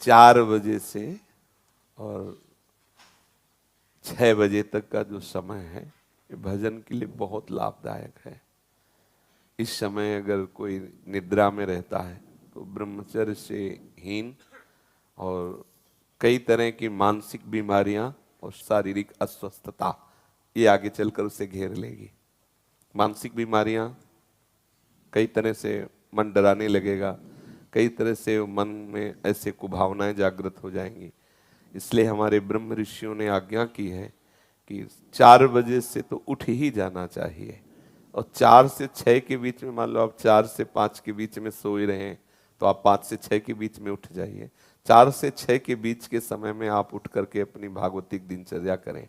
4 बजे से और 6 बजे तक का जो समय है ये भजन के लिए बहुत लाभदायक है। इस समय अगर कोई निद्रा में रहता है तो ब्रह्मचर्य से हीन और कई तरह की मानसिक बीमारियां और शारीरिक अस्वस्थता ये आगे चलकर उसे घेर लेगी। मानसिक बीमारियां, कई तरह से मन डराने लगेगा, कई तरह से मन में ऐसे कुभावनाएं जागृत हो जाएंगी। इसलिए हमारे ब्रह्म ऋषियों ने आज्ञा की है कि 4 बजे से तो उठ ही जाना चाहिए और 4 से 6 के बीच में, मान लो आप 4 से 5 के बीच में सो ही रहे हैं तो आप 5 से 6 के बीच में उठ जाइए। 4 से 6 के बीच के समय में आप उठ करके अपनी भागवतिक दिनचर्या करें।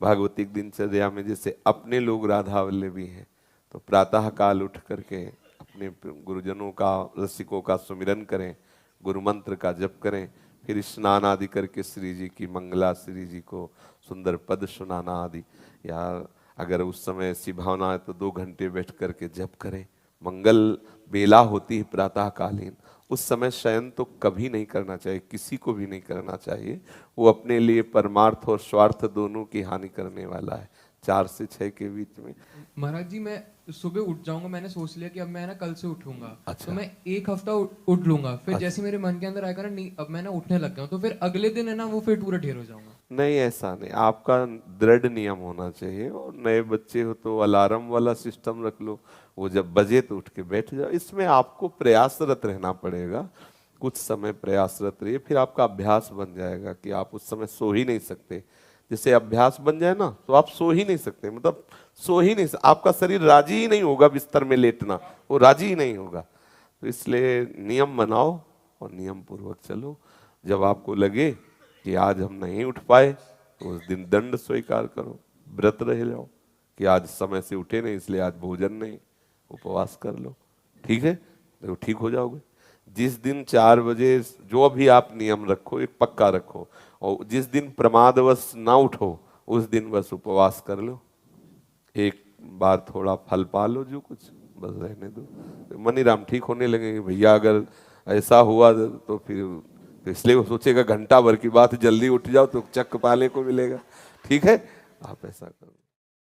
भागवतिक दिनचर्या में जैसे अपने लोग राधा वल्लभी हैं तो प्रातः काल उठ करके अपने गुरुजनों का, रसिकों का सुमिरन करें, गुरु मंत्र का जप करें, फिर स्नान आदि करके श्री जी की मंगला, श्री जी को सुंदर पद सुनाना आदि, या अगर उस समय ऐसी भावना है तो 2 घंटे बैठ करके जप करें। मंगल बेला होती है प्रातः कालीन, उस समय शयन तो कभी नहीं करना चाहिए, किसी को भी नहीं करना चाहिए। वो अपने लिए परमार्थ और स्वार्थ दोनों की हानि करने वाला है। 4 से 6 के बीच में। महाराज जी, मैं सुबह उठ जाऊंगा, मैंने सोच लिया कि अब मैं ना कल से उठूंगा। अच्छा। तो मैं 1 हफ्ता उठ लूंगा, फिर जैसे मेरे मन के अंदर आएगा ना, नहीं अब मैं ना उठने लग गया हूं, तो फिर अगले दिन है ना वो फिर पूरा ढेर हो जाऊंगा। नहीं, ऐसा नहीं, आपका दृढ़ नियम होना चाहिए। और नए बच्चे हो तो अलार्म वाला सिस्टम रख लो, वो जब बजे तो उठ के बैठ जाओ। इसमें आपको प्रयासरत रहना पड़ेगा, कुछ समय प्रयासरत रहिए, फिर आपका अभ्यास बन जाएगा कि आप उस समय सो ही नहीं सकते। जैसे अभ्यास बन जाए ना तो आप सो ही नहीं सकते, मतलब सो ही नहीं, आपका शरीर राजी ही नहीं होगा बिस्तर में लेटना, वो राजी ही नहीं होगा। तो इसलिए नियम बनाओ और नियम पूर्वक चलो। जब आपको लगे कि आज हम नहीं उठ पाए तो उस दिन दंड स्वीकार करो, व्रत रह जाओ कि आज समय से उठे नहीं इसलिए आज भोजन नहीं, उपवास कर लो। ठीक है, देखो ठीक हो जाओगे। जिस दिन 4 बजे जो भी आप नियम रखो एक पक्का रखो, और जिस दिन प्रमादवश ना उठो उस दिन बस उपवास कर लो, एक बार थोड़ा फल पा लो, जो कुछ बस रहने दो। तो मनीराम ठीक होने लगेंगे। भैया अगर ऐसा हुआ तो फिर तो इसलिए वो सोचेगा घंटा भर की बात, जल्दी उठ जाओ तो चक पाले को मिलेगा। ठीक है, आप ऐसा करो।